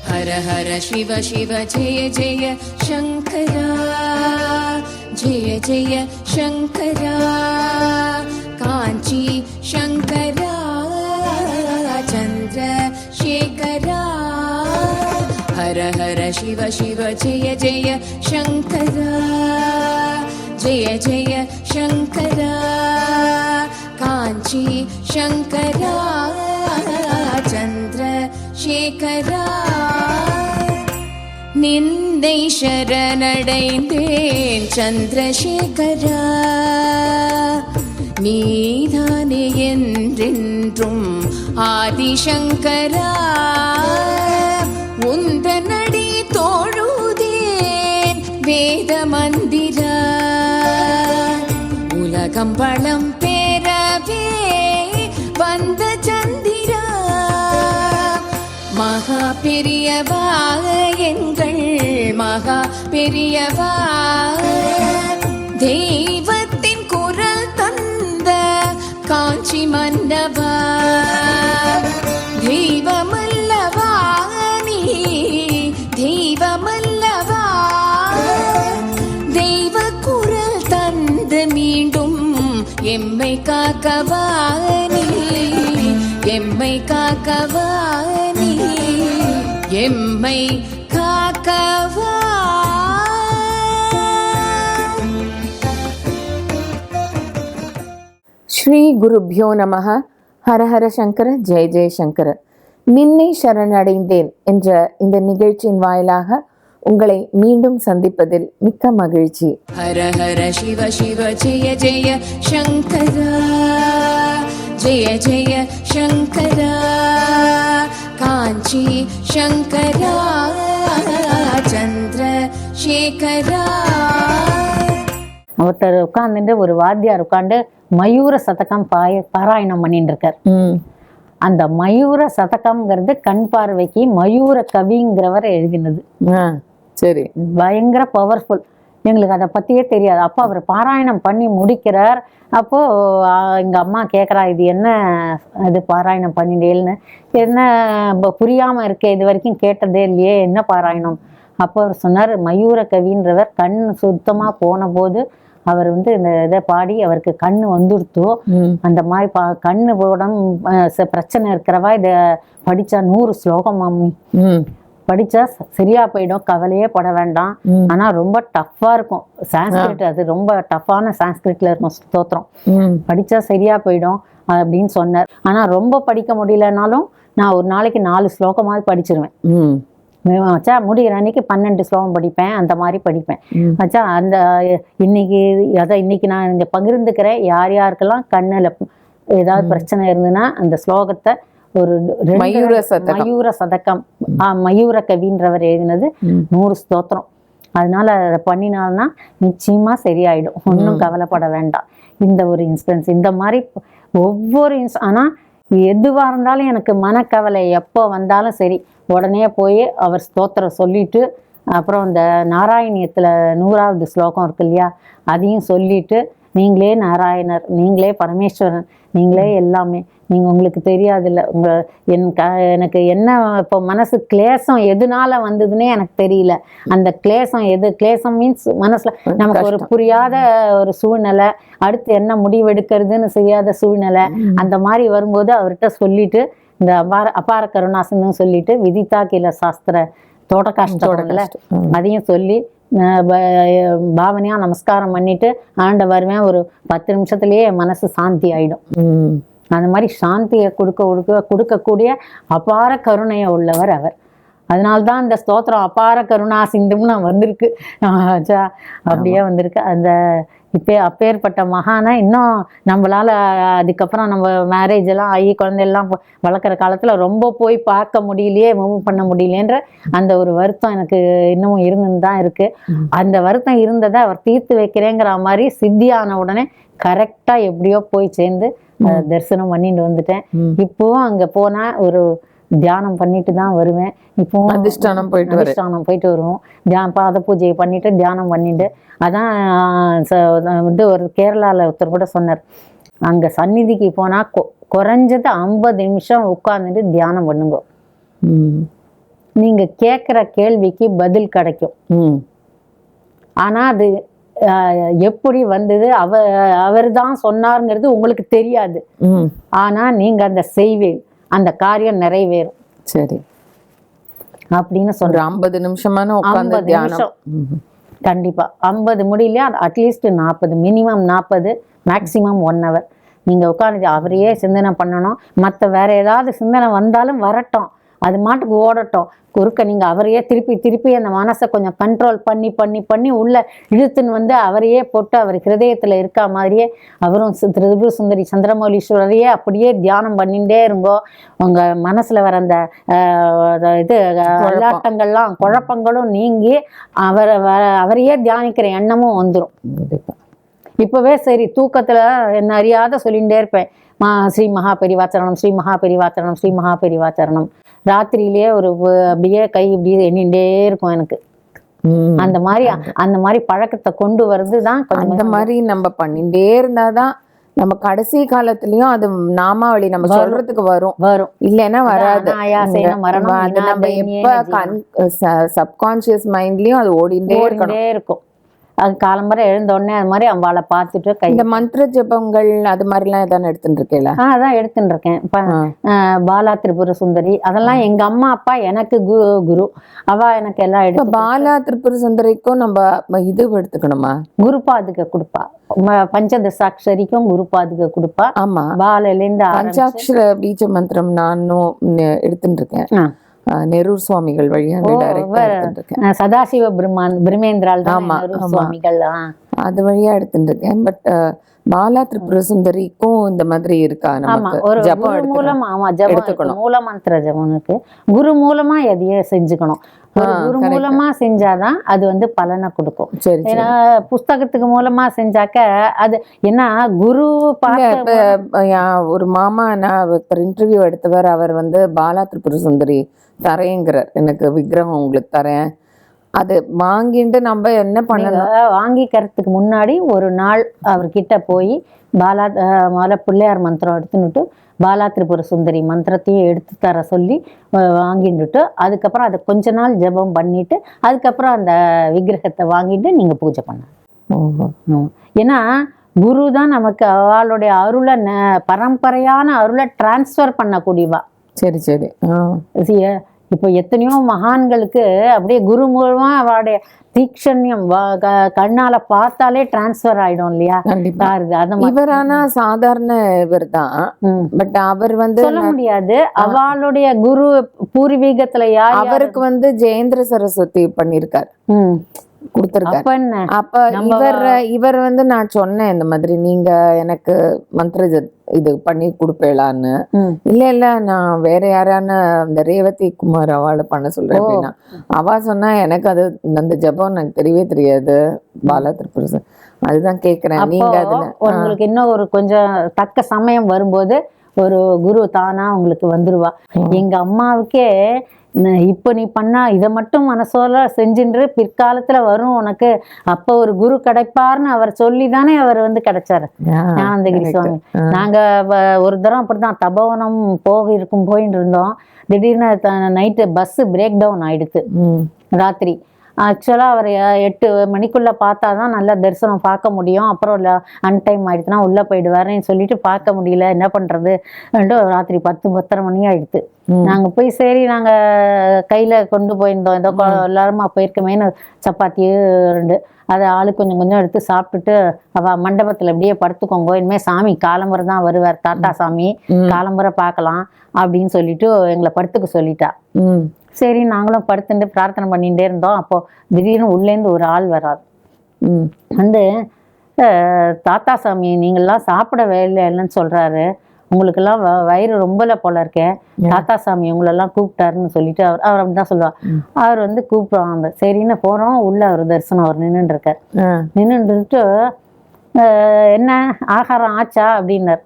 हर हर शिव शिव जय जय शंकरा, जय जय शंकरा, कांची शंकरा, चंद्रशेखरा। हर हर शिव शिव जय जय शंकरा, जय जय शंकरा, कांची शंकरा, चंद्रशेखरा। நிந்தை சரணடைந்தேன் சந்திரசேகரா, நீதானே என்றென்றும் ஆதிசங்கரா. உந்தனடி தோழுதேன் வேத மந்திரா, உலகம் பலம் பெறவே வந்த சந்திரா. மகா பெரியவா எங்கள் மகா பெரியவா, தெய்வத்தின் குரல் தந்த காஞ்சி மன்னவா. தெய்வமல்லவா நீ, தெய்வமல்லவா, தெய்வ குரல் தந்து மீண்டும் எம்மை காக்கவா நீ, எம்மை காக்கவா நீ, எம்மை காக்கவா. ஸ்ரீ குருப்யோ நமஹ. ஹரஹர சங்கர, ஜெய ஜெயசங்கர. நின்னை சரணடைந்தேன் என்ற இந்த நிகழ்ச்சியின் வாயிலாக உங்களை மீண்டும் சந்திப்பதில் மிக்க மகிழ்ச்சி. ஹர ஹர சிவ சிவ ஜெய ஜெய சங்கரா, ஜெய ஜெய சங்கரா, காஞ்சி சங்கரா, சந்திரசேகரா. ஒருத்தர் உட்கார்ந்துட்டு ஒரு வாத்தியார் உட்காந்து மயூர சதகம் பாராயணம் பண்ணிட்டு இருக்கார். அந்த மயூர சதகம்ங்கிறது கண் பார்வைக்கு மயூர கவிங்கிறவர் எழுதினது. சரி, பயங்கர பவர்ஃபுல். எங்களுக்கு அதை பத்தியே தெரியாது. அப்போ அவர் பாராயணம் பண்ணி முடிக்கிறார். அப்போ எங்க அம்மா கேட்குறா, இது என்ன இது பாராயணம் பண்ணிட்டேன்னு, என்ன புரியாம இருக்கே, இது வரைக்கும் கேட்டதே இல்லையே, என்ன பாராயணம்? அப்போ அவர் சொன்னார், மயூர கவின்றவர் கண் சுத்தமா போன போது அவர் வந்து இந்த இதை பாடி அவருக்கு கண்ணு வந்துடுத்தோ, அந்த மாதிரி கண்ணு பிரச்சனை இருக்கிறவா இதை படிச்சா 100 ஸ்லோகம் மம்மி படிச்சா சரியா போயிடும், கவலையே பட வேண்டாம். ஆனா ரொம்ப டஃப்பா இருக்கும் சான்ஸ்கிரிட், அது ரொம்ப டஃப்பான சான்ஸ்கிரிட்ல இருக்கும் ஸ்தோத்திரம். படிச்சா சரியா போயிடும் அப்படின்னு சொன்னார். ஆனா ரொம்ப படிக்க முடியலனாலும் நான் ஒரு நாளைக்கு 4 ஸ்லோகமாவது படிச்சிருவேன். வச்சா முடிகிற அன்னைக்கு 12 ஸ்லோகம் படிப்பேன், அந்த மாதிரி படிப்பேன். வச்சா அந்த இன்னைக்கு நான் இங்க பகிர்ந்துக்கிறேன். யார் யாருக்கெல்லாம் கண்ணுல ஏதாவது பிரச்சனை இருந்ததுன்னா அந்த ஸ்லோகத்தை ஒரு மயூர சதகம் மயூர கவின்றவர் எழுதினது 100 ஸ்தோத்திரம். அதனால அதை பண்ணினால்னா நிச்சயமா சரியாயிடும், ஒன்றும் கவலைப்பட வேண்டாம். இந்த ஒரு இன்ஸ்டன்ஸ் இந்த மாதிரி ஒவ்வொரு ஆனா எதுவா இருந்தாலும் எனக்கு மனக்கவலை எப்போ வந்தாலும் சரி, உடனே போய் அவர் ஸ்தோத்திரம் சொல்லிட்டு, அப்புறம் இந்த நாராயணியத்துல 100வது ஸ்லோகம் இருக்கு இல்லையா, அதையும் சொல்லிட்டு, நீங்களே நாராயணர், நீங்களே பரமேஸ்வரன், நீங்களே எல்லாமே, உங்களுக்கு தெரியாதுல்ல, எனக்கு என்ன இப்போ மனசு கிளேசம் எதுனால வந்ததுன்னே எனக்கு தெரியல. அந்த கிளேசம் மீன்ஸ் மனசுல நமக்கு ஒரு புரியாத ஒரு சூழ்நிலை, அடுத்து என்ன முடிவெடுக்கிறதுன்னு செய்யாத சூழ்நிலை, அந்த மாதிரி வரும்போது அவர்கிட்ட சொல்லிட்டு, இந்த அபார கருணாசனம் சொல்லிட்டு, விதிதா கீழ சாஸ்திர தோட்டகாஷ்டம்ல அதையும் சொல்லி பாவனையா நமஸ்காரம் பண்ணிட்டு ஆண்ட வருவேன். ஒரு 10 நிமிஷத்துலயே மனசு சாந்தி ஆயிடும். அந்த மாதிரி சாந்தியை கொடுக்கக்கூடிய அபார கருணையை உள்ளவர் அவர். அதனால்தான் இந்த ஸ்தோத்திரம் அபார கருணா சிந்தும்னு வந்திருக்கு. அப்படியே வந்திருக்கு. அந்த அப்பேற்பட்ட மகானை இன்னும் நம்மளால அதுக்கப்புறம் நம்ம மேரேஜ் எல்லாம் ஆகி குழந்தையெல்லாம் வளர்க்குற காலத்துல ரொம்ப போய் பார்க்க முடியலையே, மூவ் பண்ண முடியலேன்ற அந்த ஒரு வருத்தம் எனக்கு இன்னமும் இருந்துன்னு தான் இருக்கு. அந்த வருத்தம் இருந்ததை அவர் தீர்த்து வைக்கிறேங்கிற மாதிரி சித்தியான உடனே கரெக்டா எப்படியோ போய் சேர்ந்து தரிசனம் பண்ணிட்டு வந்துட்டேன். இப்போவும் அங்க போனா ஒரு தியானம் பண்ணிட்டு தான் வருவேன். இப்போ அதிஷ்டானம் போயிட்டு வருவோம். பாத பூஜையை பண்ணிட்டு தியானம் பண்ணிட்டு அதான் வந்து ஒரு கேரளாவில் ஒருத்தர் கூட சொன்னார், அங்கே சந்நிதிக்கு போனால் குறைஞ்சது 50 நிமிஷம் உட்கார்ந்துட்டு தியானம் பண்ணுங்க. நீங்கள் கேட்குற கேள்விக்கு பதில் கிடைக்கும். ஆனால் அது எப்படி வந்தது அவர் தான் சொன்னாருங்கிறது உங்களுக்கு தெரியாது. ஆனால் நீங்கள் அந்த செய்வீர், அந்த காரியம் நிறைவேறும். சரி அப்படின்னு சொல்ற 50 நிமிஷமான 50 நிமிஷம் கண்டிப்பா 50 முடியலையா அட்லீஸ்ட் 40, மினிமம் 40, மேக்சிமம் 1 hour நீங்க உட்காந்து அவரையே சிந்தனை பண்ணணும். மற்ற வேற ஏதாவது சிந்தனை வந்தாலும் வரட்டும், அது மாட்டுக்கு ஓடட்டும். குறுக்க நீங்க அவரையே திருப்பி அந்த மனசை கொஞ்சம் கண்ட்ரோல் பண்ணி உள்ள இழுத்துன்னு வந்து அவரையே போட்டு அவர் ஹிருதயத்துல இருக்கா மாதிரியே அவரும் திரிபுர சுந்தரி சந்திரமௌலீஸ்வரரையே அப்படியே தியானம் பண்ணிட்டே இருங்கோ. உங்க மனசுல வர அந்த விளையாட்டங்கள்லாம் குழப்பங்களும் நீங்கி அவரையே தியானிக்கிற எண்ணமும் வந்துடும். இப்பவே சரி தூக்கத்துல என்ன அறியாத சொல்லிகிட்டே இருப்பேன், ஸ்ரீ மகாபெரிவாச்சரணம், ஸ்ரீ மகாபெரிவாச்சரணம், ஸ்ரீ மகாபெரிவாச்சரணம். ராத்திரியிலேயே அப்படியே கை இப்படியே எண்ணிட்டே இருக்கும் எனக்கு. அந்த மாதிரி பழக்கத்தை கொண்டு வருதுதான். அந்த மாதிரி நம்ம பண்ணிட்டே இருந்தாதான் நம்ம கடைசி காலத்துலயும் அது நாமாவளி நம்ம சொல்றதுக்கு வரும், இல்லைன்னா வராது. அது நம்ம எப்ப சப்கான்சியஸ் மைண்ட்லயும் அது ஓடிட்டே இருக்கும். அது காலம்பரை எழுந்த உடனே அது மாதிரி அவளை பார்த்துட்டு இந்த மந்திர ஜபங்கள் அது மாதிரிலாம் எதாவது எடுத்துட்டு இருக்கேன். அதான் எடுத்துட்டு இருக்கேன். பாலா திரிபுர சுந்தரி அதெல்லாம் எங்க அம்மா அப்பா எனக்கு குரு, அவ எனக்கு எல்லாம் எடுத்து. பாலா திரிபுர சுந்தரிக்கும் நம்ம இது எடுத்துக்கணுமா? குருபாதுக கொடுப்பா, பஞ்சதசாட்சரிக்கும் குருபாதுக கொடுப்பா. ஆமா, பாலிலேருந்து பஞ்சாட்சர பீஜ மந்திரம் நானும் எடுத்துட்டு இருக்கேன். நெரூர் சுவாமிகள் வழியா சதாசிவ பிரம்மேந்திரால் சுவாமிகள் அது வழியா எடுத்துட்டு இருக்கேன். பட் பாலா திரிபுர சுந்தரிக்கும் இந்த மாதிரி இருக்கா? மூல மந்திர ஜபனுக்கு குரு மூலமா எதையே செஞ்சுக்கணும். குரு மூலமா செஞ்சாதான் அது வந்து பலனை கொடுக்கும். ஏன்னா புஸ்தகத்துக்கு மூலமா செஞ்சாக்க அது என்ன குரு ஒரு மாமா நான் ஒருத்தர் இன்டர்வியூ எடுத்தவர், அவர் வந்து பாலா திரிபுர சுந்தரி தரேங்கிறார், எனக்கு விக்கிரகம் உங்களுக்கு தரேன், அது வாங்கிட்டு நம்ம என்ன பண்ணணும்? வாங்கிக்கிறதுக்கு முன்னாடி ஒரு நாள் அவர்கிட்ட போய் பாலா பிள்ளையார் மந்திரம் எடுத்துன்னுட்டு பாலா திரிபுர சுந்தரி மந்திரத்தையும் எடுத்து தர சொல்லி வாங்கிட்டு அதுக்கப்புறம் அதை கொஞ்ச நாள் ஜபம் பண்ணிட்டு அதுக்கப்புறம் அந்த விக்கிரகத்தை வாங்கிட்டு நீங்க பூஜை பண்ண. ஏன்னா குரு தான் நமக்கு அவளுடைய அருளை பரம்பரையான அருளை டிரான்ஸ்ஃபர் பண்ணக்கூடியவா. சரி சரி. இப்போ எத்தனையோ மகான்களுக்கு அப்படியே குரு மூலமா அவளுடைய தீக்ஷண்யம் கண்ணால பார்த்தாலே டிரான்ஸ்பர் ஆயிடும் இல்லையா? இவர் ஆனா சாதாரண இவர் தான், பட் அவர் வந்து சொல்ல முடியாது. அவளுடைய குரு பூர்வீகத்துல யார்? அவருக்கு வந்து ஜெயேந்திர சரஸ்வதி பண்ணிருக்கார், கொடுத்திருக்காரு. அப்ப இவர் வந்து நான் சொன்னேன் இந்த மாதிரி நீங்க எனக்கு மந்திர இது பண்ணி கொடுப்பேளான்னு. இல்ல நான் வேற யாரான இந்த ரேவதி குமார் அவளை பண்ண சொல்றேன் அப்படின்னா அவ சொன்னா எனக்கு அது அந்த ஜபம் எனக்கு தெரியவே தெரியாது பாலா திரிபுர. அதுதான் கேக்குறேன், நீங்க அதுல உங்களுக்கு இன்னும் ஒரு கொஞ்சம் தக்க சமயம் வரும்போது ஒரு குரு தானா உங்களுக்கு வந்துருவா. எங்க அம்மாவுக்கே இப்ப நீ பண்ணா இதை மட்டும் மனசோல செஞ்சுன்று பிற்காலத்துல வரும் உனக்கு, அப்ப ஒரு குரு கிடைப்பார்னு அவர் சொல்லிதானே அவர் வந்து கிடைச்சாரு ஞானந்தகிரி சுவாமி. நாங்க ஒரு தரம் அப்படிதான் தபோவனம் போயிட்டு இருந்தோம். திடீர்னு நைட்டு பஸ் பிரேக் டவுன் ஆயிடுச்சு ராத்திரி. ஆக்சுவலாக அவர் 8 மணிக்குள்ளே பார்த்தா தான் நல்லா தரிசனம் பார்க்க முடியும். அப்புறம் அன்டைம் ஆகிடுச்சுன்னா உள்ளே போயிடுவாருன்னு சொல்லிட்டு பார்க்க முடியல, என்ன பண்ணுறது. ராத்திரி 10-10:30 மணி ஆகிடுது. நாங்கள் போய் சரி நாங்கள் கையில் கொண்டு போயிருந்தோம், ஏதோ எல்லாருமா போயிருக்கமேனு சப்பாத்தி 2 அதை ஆளுக்கு கொஞ்சம் கொஞ்சம் எடுத்து சாப்பிட்டுட்டு மண்டபத்தில் அப்படியே படுத்துக்கோங்க, இனிமேல் சாமி காலம்பரை தான் வருவார், தாத்தா சாமி காலம்பரை பார்க்கலாம் அப்படின்னு சொல்லிட்டு எங்களை படுத்துக்க சொல்லிட்டா. சரி நாங்களும் படுத்துட்டு பிரார்த்தனை பண்ணிகிட்டே இருந்தோம். அப்போ திடீர்னு உள்ளேருந்து ஒரு ஆள் வராது, வந்து தாத்தா சாமி நீங்கள்லாம் சாப்பிட வேலை இல்லைன்னு சொல்றாரு, உங்களுக்கெல்லாம் வயிறு ரொம்பல போல இருக்கேன், தாத்தா சாமி உங்களெல்லாம் கூப்பிட்டாருன்னு சொல்லிட்டு அவர் அப்படிதான் சொல்லுவார். அவர் வந்து கூப்பிடுவாங்க. சரின்னு போறோம், உள்ள அவர் தரிசனம் அவர் நின்றுட்டு இருக்கார். நின்றுட்டு என்ன ஆகாரம் ஆச்சா அப்படின்னார்.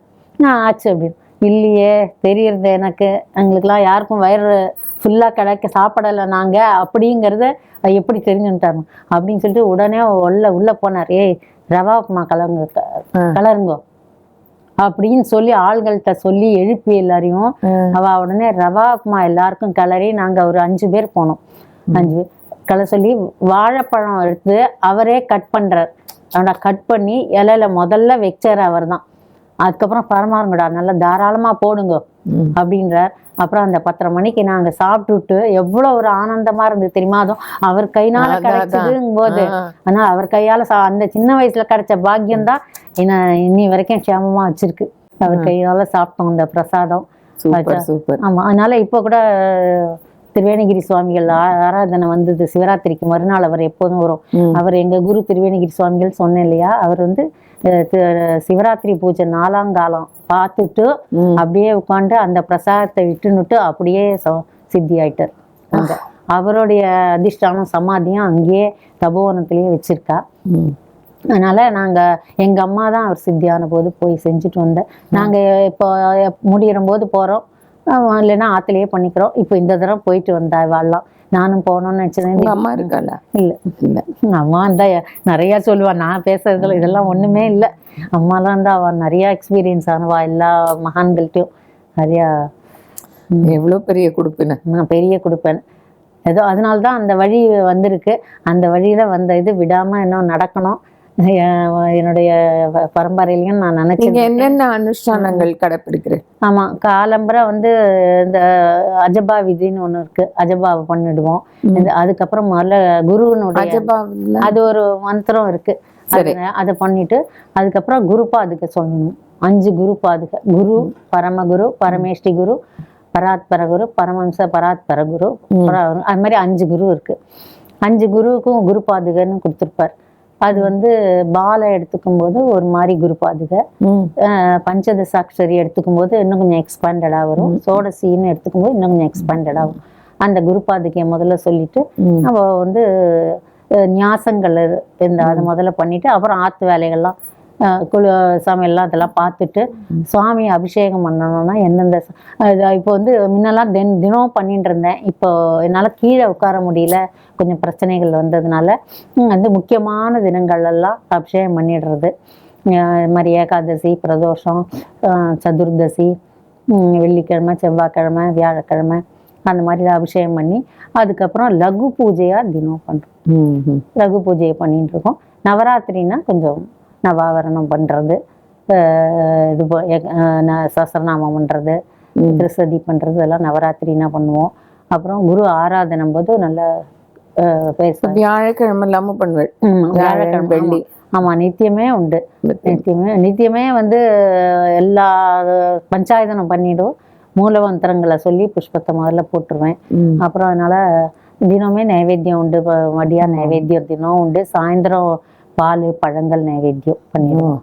ஆச்சு அப்படின்னு. இல்லையே தெரியறது எனக்கு, எங்களுக்கெல்லாம் யாருக்கும் வயிறு ஃபுல்லாக கிடைக்க சாப்பிடலை நாங்கள் அப்படிங்கிறத எப்படி தெரிஞ்சுட்டாங்க அப்படின்னு சொல்லிட்டு உடனே உள்ள போனார். ஏய் ரவா உப்புமா கலருங்கோ அப்படின்னு சொல்லி ஆள்கள்கிட்ட சொல்லி எழுப்பி எல்லாரையும் உடனே ரவா உப்புமா எல்லாருக்கும் கிளறி நாங்கள் ஒரு 5 பேர் போனோம். 5 பேர் கலர் சொல்லி வாழைப்பழம் எடுத்து அவரே கட் பண்ணுறார். அவனை கட் பண்ணி இலையில முதல்ல வச்சார் அவர் தான். அதுக்கப்புறம் பரமாறுங்கடா நல்லா தாராளமாக போடுங்க அப்படின்றார். அப்புறம் அந்த 10:30 மணிக்கு நாங்கள் சாப்பிட்டுட்டு எவ்வளோ ஒரு ஆனந்தமா இருந்தது தெரியுமா? அதுவும் அவர் கைனால கிடைச்சதுங்கும் போது, ஆனால் அவர் கையால அந்த சின்ன வயசுல கிடைச்ச பாக்கியம்தான் என்ன இன்னி வரைக்கும் க்ஷேமமா வச்சிருக்கு. அவர் கையால சாப்பிட்டோம் அந்த பிரசாதம். ஆமா, அதனால இப்போ கூட திருவேணிகிரி சுவாமிகள் ஆராதனை வந்தது சிவராத்திரிக்கு மறுநாள். அவர் எப்போதும் வரும். அவர் எங்க குரு திருவேணிகிரி சுவாமிகள் சொன்னேன் இல்லையா, அவர் வந்து சிவராத்திரி பூஜை 4ஆம் காலம் பார்த்துட்டு அப்படியே உட்காந்து அந்த பிரசாதத்தை விட்டுனுட்டு அப்படியே சித்தி ஆயிட்டார். அங்க அவருடைய அதிஷ்டானம் சமாதியும் அங்கேயே தபோவனத்திலேயே வச்சிருக்கா. அதனால நாங்க எங்க அம்மா தான் அவர் சித்தியான போது போய் செஞ்சுட்டு வந்தேன். நாங்க இப்போ முடிகிற போது போறோம், இல்லைன்னா ஆத்துலயே பண்ணிக்கிறோம். இப்போ இந்த தடவை போயிட்டு வந்தா வாழலாம். நானும் போனோம்னு நினைச்சேன். அம்மா இருக்கல? இல்ல அம்மா இருந்தா நிறைய சொல்லுவா. நான் பேசுறதுல இதெல்லாம் ஒண்ணுமே இல்லை. அம்மாலாம் இருந்தா அவ நிறைய எக்ஸ்பீரியன்ஸ் ஆனவா எல்லா மகான்கள்ட்டையும். நிறையா எவ்வளோ பெரிய கொடுப்பேன், பெரிய கொடுப்பேன். ஏதோ அதனால்தான் அந்த வழி வந்திருக்கு. அந்த வழியில வந்த இது விடாம இன்னும் நடக்கணும். என்னுடைய பரம்பரையிலையும் நான் நினைச்சேன். என்னென்ன அனுஷ்டானங்கள் கடைப்பிடிக்கிறேன்? ஆமா, காலம்பரை வந்து இந்த அஜபா விதின்னு ஒண்ணு இருக்கு. அஜபாவை பண்ணிடுவோம். அதுக்கப்புறம் முதல்ல குருவனுடைய அது ஒரு மந்திரம் இருக்கு, அதை பண்ணிட்டு அதுக்கப்புறம் குரு பாதுகை சொல்லணும். 5 குரு பாதுகை. குரு, பரமகுரு, பரமேஷ்டி குரு, பராத்பர குரு, பரமம்ச பராத்பர குரு, அது மாதிரி 5 குரு இருக்கு. 5 குருவுக்கும் குரு பாதுகைன்னு கொடுத்துருப்பார். அது வந்து பாலை எடுத்துக்கும் போது ஒரு மாதிரி குரு பாதுகை, பஞ்சதசாட்சரி எடுத்துக்கும் போது இன்னும் கொஞ்சம் எக்ஸ்பேண்டடா வரும், சோடசின்னு எடுத்துக்கும் போது இன்னும் கொஞ்சம் எக்ஸ்பேண்டடா வரும். அந்த குரு பாதுகையை முதல்ல சொல்லிட்டு நம்ம வந்து நியாசங்கள் அதை முதல்ல பண்ணிட்டு அப்புறம் ஆத்து வேலைகள்லாம் சமையல்லாம் அதெல்லாம் பார்த்துட்டு சுவாமி அபிஷேகம் பண்ணணும்னா எந்தெந்த இப்போ வந்து முன்னெல்லாம் தினம் பண்ணிட்டு இருந்தேன். இப்போ என்னால் கீழே உட்கார முடியல, கொஞ்சம் பிரச்சனைகள் வந்ததுனால வந்து முக்கியமான தினங்கள்லாம் அபிஷேகம் பண்ணிடுறது. இது மாதிரி ஏகாதசி, பிரதோஷம், சதுர்தசி, வெள்ளிக்கிழமை, செவ்வாய்க்கிழமை, வியாழக்கிழமை அந்த மாதிரி அபிஷேகம் பண்ணி அதுக்கப்புறம் லகு பூஜையாக தினம் பண்ணுறோம். லகு பூஜையை பண்ணிட்டு இருக்கோம். நவராத்திரினா கொஞ்சம் நவாவரணம் பண்ணுறது, இது சசரநாமம் பண்ணுறது, திருசதி பண்ணுறது, இதெல்லாம் நவராத்திரினா பண்ணுவோம். அப்புறம் குரு ஆராதனம் போது நல்லா வியாழக்கிழமை இல்லாமல் பண்ணுவேன். வியாழக்கிழமை, வெள்ளி. ஆமாம், நித்தியமே உண்டு. நித்தியமே வந்து எல்லா பஞ்சாயத்தனம் பண்ணிவிடுவோம். மூலமந்திரங்களை சொல்லி புஷ்பத்தை முதல்ல போட்டுருவேன். அப்புறம் அதனால தினமே நைவேத்தியம் உண்டு. மதியா நைவேத்தியம் தினம் உண்டு. சாயந்தரம் பால் பழங்கள் நைவேத்தியம் பண்ணிடுவோம்.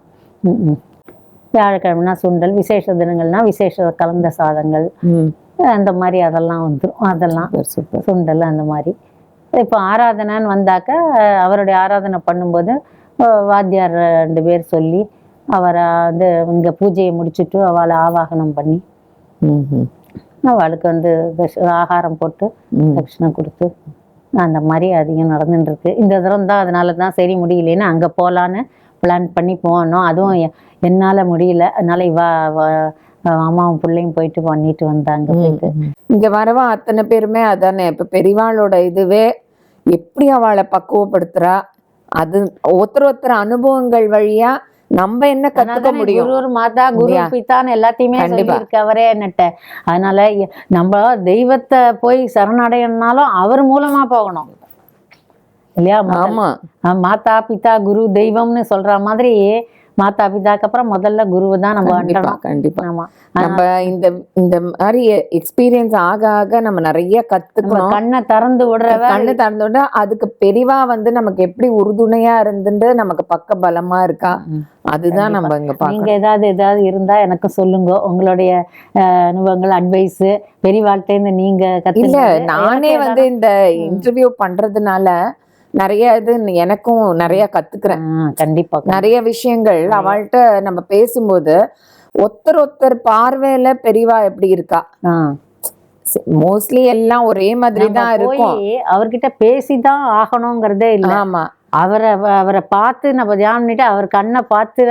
வியாழக்கிழமைனா சுண்டல், விசேஷ தினங்கள்னா விசேஷ கலந்த சாதங்கள் அந்த மாதிரி அதெல்லாம் வந்துடும். அதெல்லாம் சுண்டல் அந்த மாதிரி. இப்போ ஆராதனைன்னு வந்தாக்க அவருடைய ஆராதனை பண்ணும்போது வாத்தியார் 2 பேர் சொல்லி அவரை வந்து இங்கே பூஜையை முடிச்சுட்டு அவளை ஆவாகனம் பண்ணி அவளுக்கு வந்து ஆகாரம் போட்டு தட்சிணை கொடுத்து அந்த மாதிரி அதிகம் நடந்துட்டு இருக்கு. இந்த தரம் தான், அதனால தான் சரி முடியலன்னு அங்கே போகலான்னு பிளான் பண்ணி போனோம். அதுவும் என்னால் முடியல. அதனால அம்மாவும் பிள்ளையும் போயிட்டு பண்ணிட்டு வந்தாங்க. போயிட்டு இங்க வரவா அத்தனை பேருமே அதானே. இப்ப பெரியவாளோட இதுவே எப்படி அவளை பக்குவப்படுத்துறா, அது ஒருத்தர் அனுபவங்கள் வழியா நம்ம என்ன கத்துக்க முடியும். குரு மாதா குரு பித்தான்னு எல்லாத்தையுமே சொல்லியிருக்கு அவரே என்னட்ட. அதனால நம்ம தெய்வத்தை போய் சரணடையணும்னாலும் அவர் மூலமா போகணும் இல்லையா? ஆமா, மாதா பிதா குரு தெய்வம்னு சொல்ற மாதிரி மாதா பிதாக்கு அப்புறம் முதல்ல குருவை தான் நம்ம அண்டணும். கண்டிப்பா. ஆமா, நம்ம இந்த மாதிரி எக்ஸ்பீரியன்ஸ் ஆக ஆக நம்ம நிறைய கத்துக்கணும். கண்ணை திறந்து விட அதுக்கு பெரிவா வந்து நமக்கு எப்படி உறுதுணையா இருந்துட்டு நமக்கு பக்க பலமா இருக்கா, அதுதான் நம்ம இங்க பாக்கணும். நீங்க ஏதாவது இருந்தா எனக்கு சொல்லுங்க. உங்களுடைய அனுபவங்கள், அட்வைஸ் பெரியவாழ்கிட்ட நீங்க இல்ல, நானே வந்து இந்த இன்டர்வியூ பண்றதுனால நிறைய இது எனக்கும் நிறைய கத்துக்கிறேன். கண்டிப்பா நிறைய விஷயங்கள் அவள்கிட்ட நம்ம பேசும்போது ஒருத்தர் பார்வையில பெரியவா எப்படி இருக்கா, மோஸ்ட்லி எல்லாம் ஒரே மாதிரி தான் இருக்கும். அவர்கிட்ட பேசிதான் ஆகணுங்கிறதே இல்லை. ஆமா, அவரை பார்த்து நம்ம தியானம் பண்ணிட்டு அவர் கண்ணை பார்த்து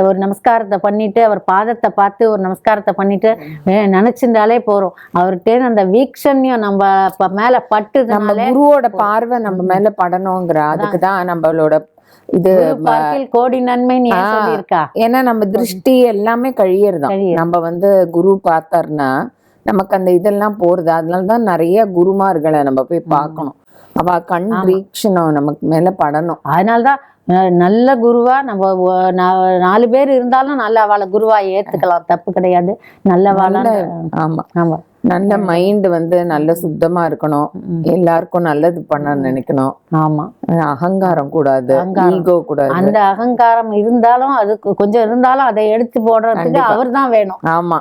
ஒரு நமஸ்காரத்தை பண்ணிட்டு அவர் பாதத்தை பார்த்து ஒரு நமஸ்காரத்தை பண்ணிட்டு நினைச்சிருந்தாலே போறோம். அவர்கிட்ட அந்த வீக்ஷண்யம் நம்ம மேல பட்டு, நம்ம குருவோட பார்வை நம்ம மேல படணுங்கிற அதுக்குதான் நம்மளோட இது கோடி நன்மை இருக்கா. ஏன்னா நம்ம திருஷ்டி எல்லாமே கழியறதான். நம்ம குரு பார்த்தாருன்னா நமக்கு அந்த இதெல்லாம் போறது. அதனாலதான் நிறைய குருமார்களை நம்ம போய் பார்க்கணும். அவ கண் வீக்ஷணம் நமக்கு மேல படணும். அதனாலதான் நல்ல குருவா நம்ம 4 பேர் இருந்தாலும் நல்ல அவளை குருவா ஏத்துக்கலாம், தப்பு கிடையாது. நல்லவாள. ஆமா ஆமா, நல்ல மைண்ட் நல்ல சுத்தமா இருக்கணும், எல்லாருக்கும் நல்லது பண்ண நினைக்கணும். ஆமா, அகங்காரம் கூடாது, ஈகோ கூடாது. அந்த அகங்காரம் இருந்தாலும் அது கொஞ்சம் இருந்தாலும் அதை எடுத்து போடுறதுக்கு அவர் தான் வேணும். ஆமா,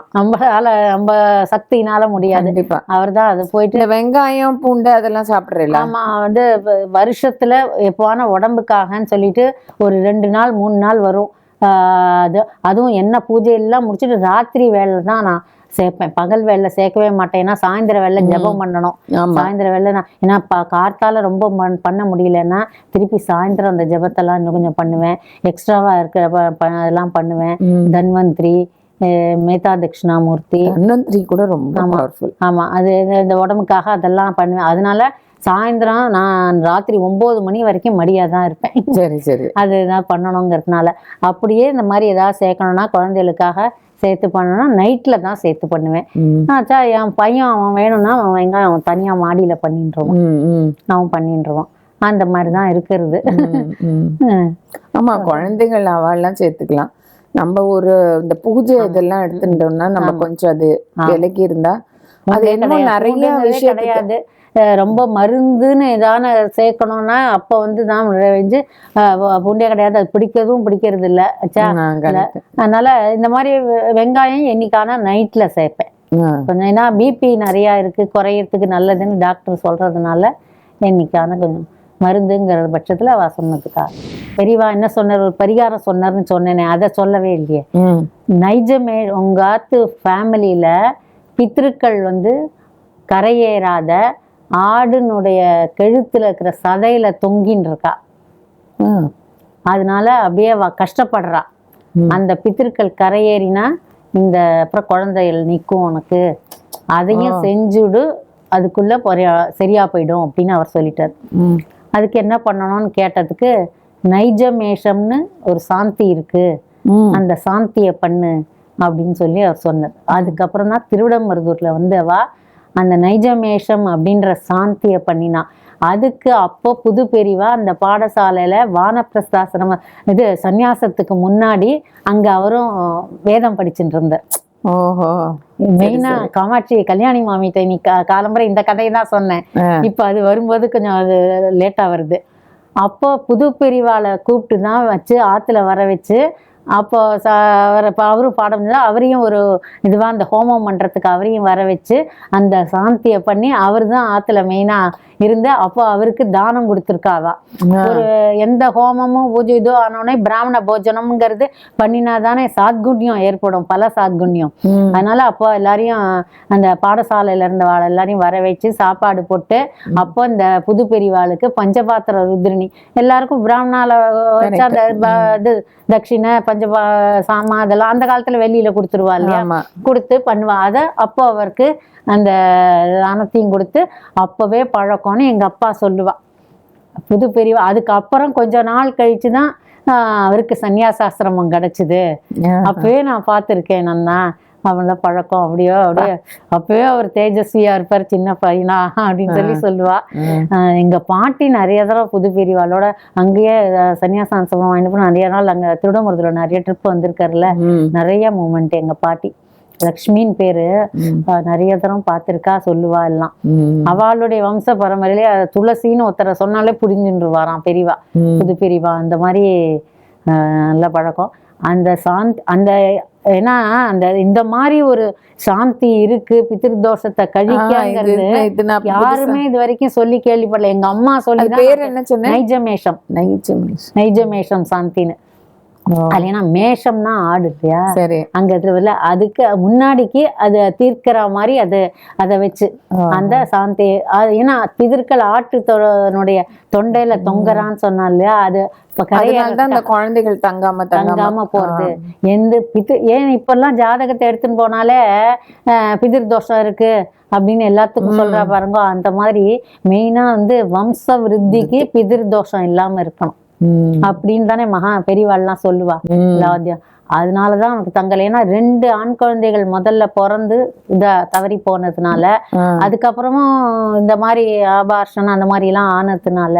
நம்ம சக்தினால முடியாது. கண்டிப்பா அவர் தான். அது போயிட்டு வெங்காயம் பூண்டு அதெல்லாம் சாப்பிடுறீங்களா? ஆமா, வருஷத்துல எப்போவான உடம்புக்காகன்னு சொல்லிட்டு ஒரு 2 நாள் 3 நாள் வரும். அதுவும் என்ன பூஜை எல்லாம் முடிச்சுட்டு ராத்திரி வேலை தான் நான் சேர்ப்பேன். பகல் வேலை சேர்க்கவே மாட்டேன். ஏன்னா சாயந்தர வேலை ஜபம் பண்ணணும். சாயந்தர வேலை நான் ஏன்னா காத்தால ரொம்ப பண்ண முடியலன்னா திருப்பி சாயந்தரம் அந்த ஜபத்தெல்லாம் இன்னும் கொஞ்சம் பண்ணுவேன். எக்ஸ்ட்ராவா இருக்கிற அதெல்லாம் பண்ணுவேன். தன்வந்திரி, மேதா தட்சிணாமூர்த்தி, தன்வந்திரி கூட ரொம்ப பவர்ஃபுல். ஆமா, அது இந்த உடம்புக்காக அதெல்லாம் பண்ணுவேன். அதனால சாயந்தரம் நான் ராத்திரி 9 மணி வரைக்கும் மடியா தான் இருப்பேன். சரி சரி, அதுதான் பண்ணணுங்கிறதுனால. அப்படியே இந்த மாதிரி ஏதாவது சேர்க்கணும்னா குழந்தைகளுக்காக சேர்த்து பண்ணணும்னா நைட்ல தான் சேர்த்து பண்ணுவேன். என் பையன் அவன் வேணும்னா அவன் வெங்காயம் அவன் தனியா மாடியில பண்ணிட்டுருவான், அவன் பண்ணிட்டுருவான். அந்த மாதிரிதான் இருக்கிறது. ஆமா, குழந்தைகள் அவெல்லாம் சேர்த்துக்கலாம். நம்ம ஒரு இந்த பூஜை இதெல்லாம் எடுத்துட்டோம்னா நம்ம கொஞ்சம் அது விலகி இருந்தா அது என்ன நிறைய விஷயம் கிடையாது. ரொம்ப மருந்துன்னு ஏதான சேர்க்கணும்னா அப்போ தான் நிறைவேஞ்சு புண்ணிய கிடையாது. அது பிடிக்கிறதும் பிடிக்கிறது இல்லை. அதனால இந்த மாதிரி வெங்காயம் என்னைக்கான நைட்ல சேர்ப்பேன் கொஞ்சம். ஏன்னா பிபி நிறையா இருக்கு, குறையறதுக்கு நல்லதுன்னு டாக்டர் சொல்றதுனால என்னைக்கான கொஞ்சம் மருந்துங்கிற பட்சத்துல அவ சொன்னதுக்கா. பெரியவா என்ன சொன்னார், ஒரு பரிகாரம் சொன்னார்னு சொன்னேனே, அதை சொல்லவே இல்லையே. நைஜமே உங்க ஆத்து ஃபேமிலியில பித்ருக்கள் கரையேறாத ஆடுனுடைய கழுத்துல இருக்கிற சதையில தொங்கின்னு இருக்கா. அதனால அப்படியே கஷ்டப்படுறா. அந்த பித்திருக்கள் கரையேறினா இந்த அப்புறம் குழந்தைகள் நிற்கும் உனக்கு, அதையும் செஞ்சுடு, அதுக்குள்ள சரியா போயிடும் அப்படின்னு அவர் சொல்லிட்டார். அதுக்கு என்ன பண்ணணும்னு கேட்டதுக்கு நைஜமேஷம்னு ஒரு சாந்தி இருக்கு, அந்த சாந்தியை பண்ணு அப்படின்னு சொல்லி அவர் சொன்னார். அதுக்கப்புறம் தான் திருவிடமருதூர்ல அவ அந்த நைஜமேஷம் அப்படின்ற சாந்தியை பண்ணினா. அதுக்கு அப்போ புது பெரிவா அந்த பாடசாலையில வானப்பிரஸ்தாசிரம இது சந்நியாசத்துக்கு முன்னாடி அங்க அவரும் வேதம் படிச்சுட்டு இருந்தார். ஓஹோ, மெயினா காமாட்சி கல்யாணி மாமிட்ட நீ காலம்பரை இந்த கதையை தான் சொன்னேன். இப்ப அது வரும்போது கொஞ்சம் அது லேட்டா வருது. அப்போ புது பெரிவாளை கூப்பிட்டு தான் வச்சு ஆத்துல வர வச்சு அப்போ அவரும் பாடம் அவரையும் ஒரு இதுவா அந்த ஹோமம் பண்றதுக்கு அவரையும் வர வச்சு அந்த சாந்தியை பண்ணி அவர் தான் ஆத்துல மெயினா இருந்து அப்போ அவருக்கு தானம் கொடுத்துருக்காவா. ஒரு எந்த ஹோமமும் பூஜை இதோ ஆனோடனே பிராமண போஜனம்ங்கிறது பண்ணினாதானே சாத்குண்யம் ஏற்படும், பல சாத்குண்யம். அதனால அப்போ எல்லாரையும் அந்த பாடசாலையில இருந்த வாழ எல்லாரையும் வர வச்சு சாப்பாடு போட்டு அப்போ இந்த புது பெரிவாளுக்கு பஞ்சபாத்திர ருத்ரிணி எல்லாருக்கும் பிராமணால வச்சா இது தட்சிணை சாமா அதெல்லாம் அந்த காலத்துல வெளியில கொடுத்துருவா இல்லையா, கொடுத்து பண்ணுவா. அதை அப்போ அவருக்கு அந்த தானத்தையும் கொடுத்து அப்பவே பழக்கம்னு எங்க அப்பா சொல்லுவா புது பெரியவா. அதுக்கப்புறம் கொஞ்ச நாள் கழிச்சுதான் அவருக்கு சன்னியாசாசிரமம் கிடைச்சுது. அப்பவே நான் பார்த்துருக்கேன். நான் அவங்கள பழக்கம் அப்படியோ அப்பவே அவர் தேஜஸ்வியா இருப்பார், சின்ன பையனா அப்படின்னு சொல்லி சொல்லுவா. எங்க பாட்டி நிறைய தடவை புது பெரியவாளோட அங்கேயே சன்னியாசாசிரமம் வாங்கிட்டு போய் நிறைய நாள் அங்க திருடமருதுல நிறைய ட்ரிப் வந்திருக்காருல்ல, நிறைய மூமெண்ட். எங்க பாட்டி லக்ஷ்மின்னு பேரு, நிறைய தரம் பார்த்திருக்கா, சொல்லுவா எல்லாம். அவளுடைய வம்ச பரம்பரையிலே துளசின்னு ஒருத்தரை சொன்னாலே புரிஞ்சுருவாராம் பெரியவா, புது பெரியவா. அந்த மாதிரி நல்ல பழக்கம். அந்த அந்த ஏன்னா அந்த இந்த மாதிரி ஒரு சாந்தி இருக்கு, பித்ருதோஷத்தை கழிக்காங்கிறது யாருமே இது வரைக்கும் சொல்லி கேள்விப்படல. எங்க அம்மா சொல்லி நைஜமேஷம் நைஜமேஷம் சாந்தின்னு அது ஏன்னா மேஷம்னா ஆடு இல்லையா, சரி. அங்க இதுல அதுக்கு முன்னாடிக்கு அதை தீர்க்கிற மாதிரி அதை வச்சு அந்த சாந்தி ஏன்னா பிதர்கள் ஆட்டுனுடைய தொண்டையில தொங்கறான்னு சொன்னா இல்லையா, அது அதனாலதான் அந்த குழந்தைகள் தங்காம போறது. ஏன் இப்பெல்லாம் ஜாதகத்தை எடுத்துன்னு போனாலே பிதிர் தோஷம் இருக்கு அப்படின்னு எல்லாத்துக்கும் சொல்றா பாருங்க. அந்த மாதிரி மெயினா வந்து வம்ச விருத்திக்கு பிதிர் தோஷம் இல்லாம இருக்கணும் அப்படின்னு தானே பெரியவாள்லாம் சொல்லுவா எல்லாத்தையும். அதனாலதான் அவனுக்கு தங்கல. ஏன்னா 2 ஆண் குழந்தைகள் முதல்ல பிறந்து தவறி போனதுனால, அதுக்கப்புறமும் இந்த மாதிரி ஆபார்ஷனம் அந்த மாதிரி எல்லாம் ஆனதுனால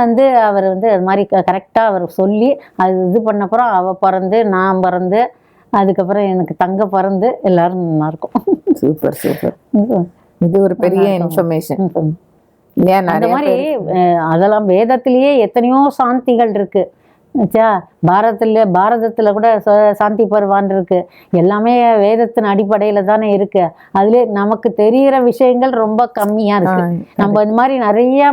வந்து அவர் வந்து அது மாதிரி கரெக்டா அவர் சொல்லி அது இது பண்ணப்புறம் அவ பிறந்து நான் பிறந்து அதுக்கப்புறம் எனக்கு தங்க பிறந்து எல்லாரும் நல்லா இருக்கும். Super super. இது ஒரு பெரிய இன்ஃபர்மேஷன். அந்த மாதிரி அதெல்லாம் வேதத்திலேயே எத்தனையோ சாந்திகள் இருக்கு. பாரதத்துல கூட சாந்தி பருவான் இருக்கு. எல்லாமே வேதத்தின் அடிப்படையில தானே இருக்கு. அதுல நமக்கு தெரிகிற விஷயங்கள் ரொம்ப கம்மியா இருக்கு. நம்ம இந்த மாதிரி நிறைய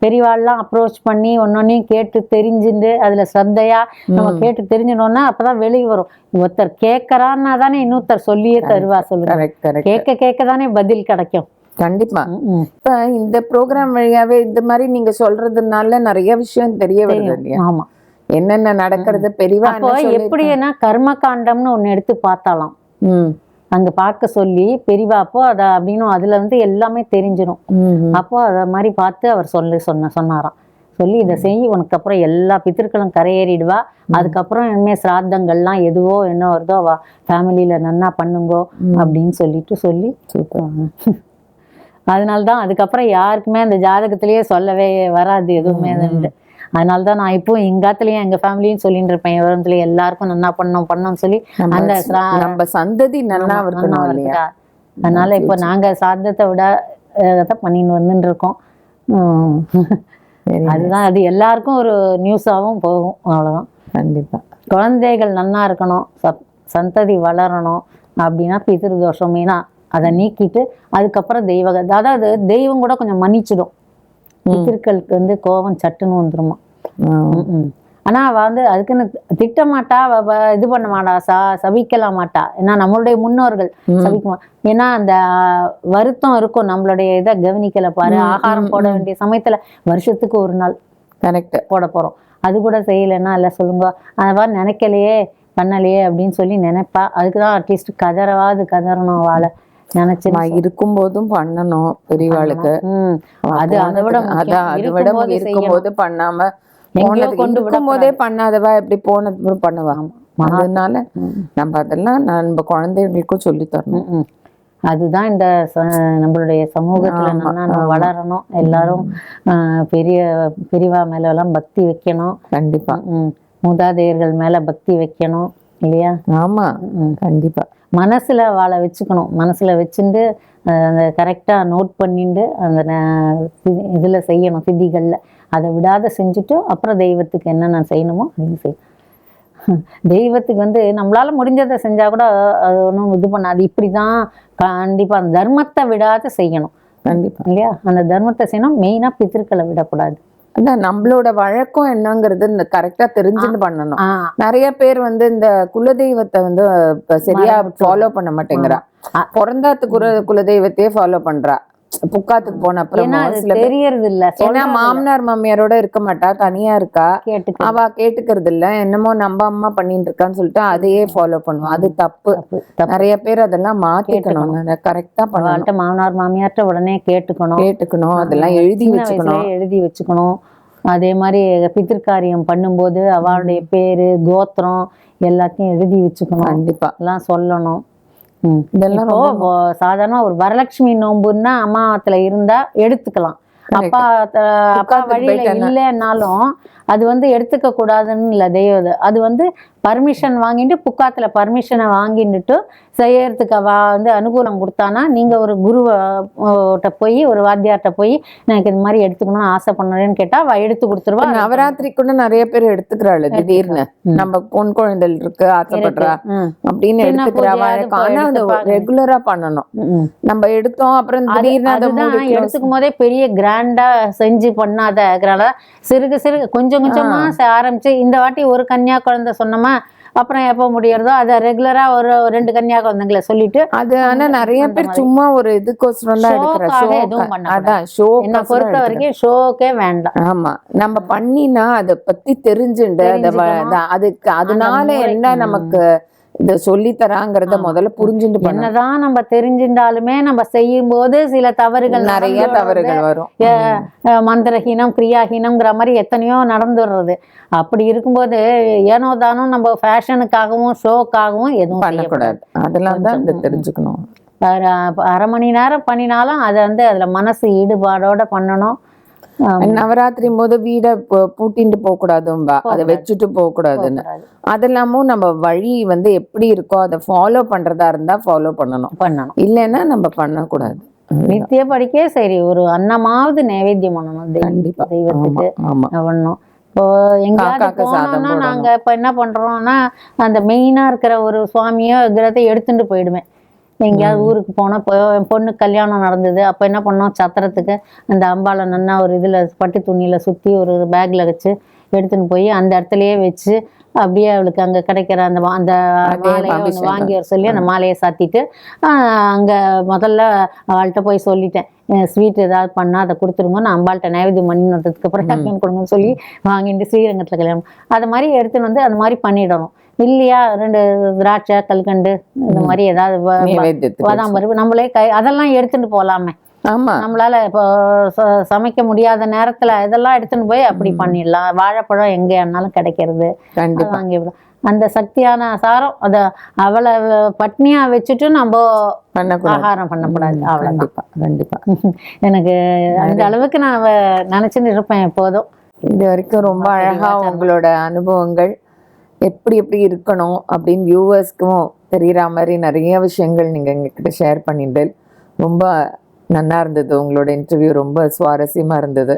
பெரியவாள்லாம் அப்ரோச் பண்ணி ஒன்னொன்னையும் கேட்டு தெரிஞ்சுட்டு அதுல ஸ்ரத்தையா நம்ம கேட்டு தெரிஞ்சினோம்னா அப்பதான் வெளியே வரும். ஒருத்தர் கேட்கறான்னா தானே இன்னொருத்தர் சொல்லியே தருவா. சொல்லுங்க, கேட்க தானே பதில் கிடைக்கும். கண்டிப்பா. இப்ப இந்த ப்ரோக்ராம் வழியாவே இந்த மாதிரி நீங்க சொல்றதுனால நிறைய விஷயம் தெரிய வருது இல்லையா? ஆமா, என்னென்ன நடக்கிறது பெரியவா எப்படின்னா கர்ம காண்டம்னு ஒண்ணு எடுத்து பார்த்தாலாம். அங்க பார்க்க சொல்லி பெரியவா அப்போ அத அப்படின்னு அதுல வந்து எல்லாமே தெரிஞ்சிடும். அப்போ அத மாதிரி பார்த்து அவர் சொன்னாராம். சொல்லி இதை செய், உனக்கு அப்புறம் எல்லா பித்திருக்களும் கரையேறிடுவா. அதுக்கப்புறம் இனிமே சிராத்தங்கள்லாம் எதுவோ என்ன வருதோ அவ ஃபேமிலியில நன்னா பண்ணுங்கோ அப்படின்னு சொல்லி அதனால்தான் அதுக்கப்புறம் யாருக்குமே அந்த ஜாதகத்திலேயே சொல்லவே வராது எதுவுமே. அதனாலதான் நான் இப்போ எங்காத்துலயும் எங்க ஃபேமிலியும் சொல்லிட்டு இருப்பேன், விவரத்துல எல்லாருக்கும் நல்லா பண்ணோம்னு சொல்லி அந்த நம்ம சந்ததி நல்லா இருக்கணும். அதனால இப்போ நாங்க சாதத்தை விட பண்ணின்னு வந்துட்டு இருக்கோம். அதுதான் அது எல்லாருக்கும் ஒரு நியூஸாவும் போகும். அவ்வளவுதான். கண்டிப்பா குழந்தைகள் நல்லா இருக்கணும், சந்ததி வளரணும் அப்படின்னா பிதிரு தோஷம் மெயினா அதை நீக்கிட்டு அதுக்கப்புறம் அதாவது தெய்வம் கூட கொஞ்சம் மன்னிச்சிடும். பித்திருக்களுக்கு வந்து கோபம் சட்டுன்னு வந்துருமா. ஆனா அவ வந்து அதுக்குன்னு திட்ட மாட்டா, இது பண்ண மாட்டா, சபிக்கலாம் மாட்டா. ஏன்னா நம்மளுடைய முன்னோர்கள் சபிக்க. ஏன்னா அந்த வருத்தம் இருக்கும், நம்மளுடைய இதை கவனிக்கல பாரு. ஆகாரம் போட வேண்டிய சமயத்துல வருஷத்துக்கு ஒரு நாள் கரெக்ட் போட போறோம், அது கூட செய்யலைன்னா இல்ல சொல்லுங்க அத நினைக்கலையே பண்ணலையே அப்படின்னு சொல்லி நினைப்பா. அதுக்குதான் அட்லீஸ்ட் கதறணும் வாழை நினைச்சு இருக்கும் போதும் பண்ணணும் பெரியவாளுக்கு. அது அதை விட இருக்கும் போது பண்ணாம இருக்கும் போதே பண்ணாதவா எப்படி போனது பண்ணுவா. அதனால நம்ம அதெல்லாம் நம்ம குழந்தைகளுக்கும் சொல்லி தரணும். அதுதான் இந்த நம்மளுடைய சமூகத்துல நம்ம வளரணும். எல்லாரும் பெரியவா மேல எல்லாம் பக்தி வைக்கணும். கண்டிப்பா மூதாதையர்கள் மேல பக்தி வைக்கணும் இல்லையா? ஆமா கண்டிப்பா. மனசுல வாழை வச்சுக்கணும். மனசுல வச்சுட்டு அந்த கரெக்டா நோட் பண்ணிட்டு அந்த இதுல செய்யணும், சித்திகள்ல அதை விடாத செஞ்சுட்டு அப்புறம் தெய்வத்துக்கு என்னென்ன செய்யணுமோ அதையும் செய்யணும். தெய்வத்துக்கு வந்து நம்மளால முடிஞ்சதை செஞ்சா கூட அது ஒன்றும் இது பண்ணாது. இப்படிதான் கண்டிப்பா அந்த தர்மத்தை விடாத செய்யணும். கண்டிப்பா இல்லையா? அந்த தர்மத்தை செய்யணும். மெயினா பித்திருக்களை விடக்கூடாது. அதான் நம்மளோட வழக்கம் என்னங்கிறது இந்த கரெக்டா தெரிஞ்சுன்னு பண்ணணும். நிறைய பேர் வந்து இந்த குலதெய்வத்தை வந்து சரியா ஃபாலோ பண்ண மாட்டேங்கிறா. பிறந்தாத்து குலதெய்வத்தையே ஃபாலோ பண்றா. புக்காத்துக்கு போன அப்புறம் தெரியறது இல்ல. ஏன்னா மாமனார் மாமியாரோட இருக்க மாட்டா, தனியா இருக்கா. அவ கேட்டுக்கிறது இல்ல, என்னமோ நம்ம அம்மா பண்ணிட்டு இருக்கான்னு சொல்லிட்டு அதையே ஃபாலோ பண்ணுவோம். அது தப்பு. நிறைய பேர் அதெல்லாம் மாத்திக்கணும். கரெக்டா பண்ணணும். மாமனார் மாமியார்ட்ட உடனே கேட்டுக்கணும். அதெல்லாம் எழுதி வச்சுக்கணும். அதே மாதிரி பித்திருக்காரியம் பண்ணும்போது அவளுடைய பேரு கோத்திரம் எல்லாத்தையும் எழுதி வச்சுக்கணும். கண்டிப்பா எல்லாம் சொல்லணும். இதெல்லாம் சாதாரண ஒரு வரலட்சுமி நோம்புன்னா அம்மாவத்துல இருந்தா எடுத்துக்கலாம். அப்பா வழியில இல்லைன்னாலும் அது வந்து எடுத்துக்க கூடாதுன்னு இல்லை தெய்வம். அது வந்து பர்மிஷன் வாங்கிட்டு புக்காத்துல பர்மிஷனை வாங்கிட்டு செய்யறதுக்கு அவ வந்து அனுகூலம் கொடுத்தானா நீங்க ஒரு குருட்ட போய் ஒரு வாத்தியார்ட்ட போய் எனக்கு இது மாதிரி எடுத்துக்கணும்னு ஆசை பண்ணணும்னு கேட்டா அவ எடுத்து கொடுத்துருவா. நவராத்திரி கூட நிறைய பேர் எடுத்துக்கிறாள் திடீர்னு, நம்ம பொன் குழந்தை இருக்கு ஆசைப்படுறா அப்படின்னு எடுத்துக்கிறவா. ஆனா அது ரெகுலரா பண்ணணும். நம்ம எடுத்தோம் அப்புறம் திடீர்னு அதுதான் எடுத்துக்கும் போதே பெரிய கிராண்டா செஞ்சு பண்ணாதனால சிறுக சிறுக கொஞ்சம் கொஞ்சமா ஆரம்பிச்சு இந்த வாட்டி ஒரு கன்னியா குழந்தை சொன்னோமா, அப்புறம் எப்போ முடியறதோ அதை ரெகுலரா ஒரு 2 கன்னியா குழந்தைங்களை சொல்லிட்டு அது. ஆனா நிறைய பேர் சும்மா ஒரு இதுக்கோசரம் தான் எடுக்கிறாங்க. என்ன பொறுத்த வரைக்கும் ஷோக்கே வேண்டாம். ஆமா, நம்ம பண்ணினா அதை பத்தி தெரிஞ்சுண்டு அதுக்கு அதனால என்ன நமக்கு இத சொல்லி தராங்கிறத முதல்ல புரிஞ்சுட்டு என்னதான் நம்ம தெரிஞ்சிருந்தாலுமே நம்ம செய்யும் போது சில தவறுகள், நிறைய தவறுகள் வரும். மந்திரஹீனம் கிரியாஹீனம்ங்கிற மாதிரி எத்தனையோ நடந்துடுறது. அப்படி இருக்கும்போது ஏனோ தானும் நம்ம ஃபேஷனுக்காகவும் ஷோக்காகவும் எதுவும் பண்ணக்கூடாது. அதெல்லாம் தான் தெரிஞ்சுக்கணும். அரை மணி நேரம் பண்ணினாலும் அதை வந்து அதுல மனசு ஈடுபாடோட பண்ணணும். நவராத்திரி போது வீட பூட்டிட்டு போக கூடாதும்பா, அதை வச்சுட்டு போக கூடாதுன்னு. அதெல்லாமும் நம்ம வழி வந்து எப்படி இருக்கோ அதை ஃபாலோ பண்றதா இருந்தா ஃபாலோ பண்ணணும். இல்லைன்னா நம்ம பண்ணக்கூடாது. நித்திய படிக்கே சரி ஒரு அன்னமாவது நைவேத்தியம் பண்ணணும் தெய்வத்துக்கு பண்ணணும். இப்போ எங்கேயாவது போனோம்னா நாங்க இப்ப என்ன பண்றோம்னா அந்த மெயினா இருக்கிற ஒரு சுவாமியோ விக்கிரகத்தை எடுத்துட்டு போயிடுவேன். எங்கேயாவது ஊருக்கு போனால் இப்போ என் பொண்ணு கல்யாணம் நடந்தது. அப்போ என்ன பண்ணோம், சத்திரத்துக்கு அந்த அம்பாளை நன்னா ஒரு இதில் பட்டு துணியில் சுற்றி ஒரு பேக்கில் வச்சு எடுத்துன்னு போய் அந்த இடத்துலையே வச்சு அப்படியே அவளுக்கு அங்கே கிடைக்கிற அந்த மாலையை வாங்கி வர சொல்லி அந்த மாலையை சாத்திட்டு அங்கே முதல்ல அவள்கிட்ட போய் சொல்லிட்டேன், ஸ்வீட் ஏதாவது பண்ணால் அதை கொடுத்துருங்க, நான் அம்பாள்கிட்ட நைவேத்தியம் பண்ணினதுக்கு அப்புறம் டக்குன்னு கொடுங்கன்னு சொல்லி வாங்கிட்டு ஸ்ரீரங்கத்தில் கல்யாணம் அது மாதிரி எடுத்துன்னு வந்து அது மாதிரி பண்ணிடணும். இல்லையா 2 திராட்சை கல்கண்டு இந்த மாதிரி ஏதாவது பாதாம் பருப்பு நம்மளே அதெல்லாம் எடுத்துட்டு போகலாமே. நம்மளால இப்போ சமைக்க முடியாத நேரத்துல இதெல்லாம் எடுத்துன்னு போய் அப்படி பண்ணிடலாம். வாழைப்பழம் எங்க ஆனாலும் கிடைக்கிறது வாங்கிவிடும். அந்த சக்தியான சாரம் அத அவளை பட்னியா வச்சுட்டு நம்ம ஆகாரம் பண்ணக்கூடாது. அவ்வளவுதான். கண்டிப்பா எனக்கு அந்த அளவுக்கு நான் நினைச்சுன்னு இருப்பேன் எப்போதும். இது வரைக்கும் ரொம்ப அழகா உங்களோட அனுபவங்கள் எப்படி எப்படி இருக்கணும் அப்படின்னு வியூவர்ஸ்க்கும் தெரிகிற மாதிரி நிறைய விஷயங்கள் நீங்கள் எங்ககிட்ட ஷேர் பண்ணிட்டு ரொம்ப நல்லா இருந்தது. உங்களோட இன்டர்வியூ ரொம்ப சுவாரஸ்யமாக இருந்தது.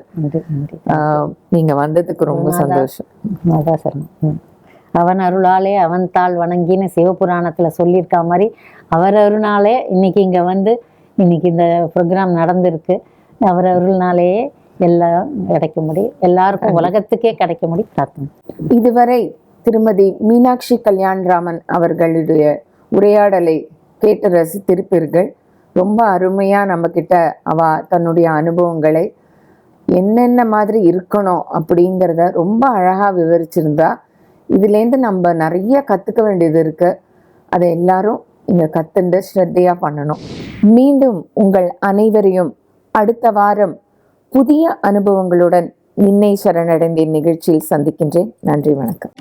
நீங்கள் வந்ததுக்கு ரொம்ப சந்தோஷம். அவன் அருளாலே அவன் தாள் வணங்கின்னு சிவபுராணத்தில் சொல்லியிருக்கா மாதிரி அவர் அருளாலே இன்னைக்கு இங்கே வந்து இன்னைக்கு இந்த ப்ரோக்ராம் நடந்திருக்கு. அவர் அருள்னாலேயே எல்லாம் கிடைக்க முடியும், எல்லாருக்கும் உலகத்துக்கே கிடைக்க முடியும். பிரார்த்தனை. இதுவரை திருமதி மீனாட்சி கல்யாண்ராமன் அவர்களுடைய உரையாடலை கேட்டு ரசித்திருப்பீர்கள். ரொம்ப அருமையாக நம்மக்கிட்ட தன்னுடைய அனுபவங்களை என்னென்ன மாதிரி இருக்கணும் அப்படிங்கிறத ரொம்ப அழகாக விவரிச்சிருந்தா. இதுலேருந்து நம்ம நிறைய கற்றுக்க வேண்டியது இருக்குது. அதை எல்லாரும் இங்கே கற்றுண்டு ஸ்ரத்தையாக பண்ணணும். மீண்டும் உங்கள் அனைவரையும் அடுத்த வாரம் புதிய அனுபவங்களுடன் நின்னை சரணடைந்தேன் நிகழ்ச்சியில் சந்திக்கின்றேன். நன்றி, வணக்கம்.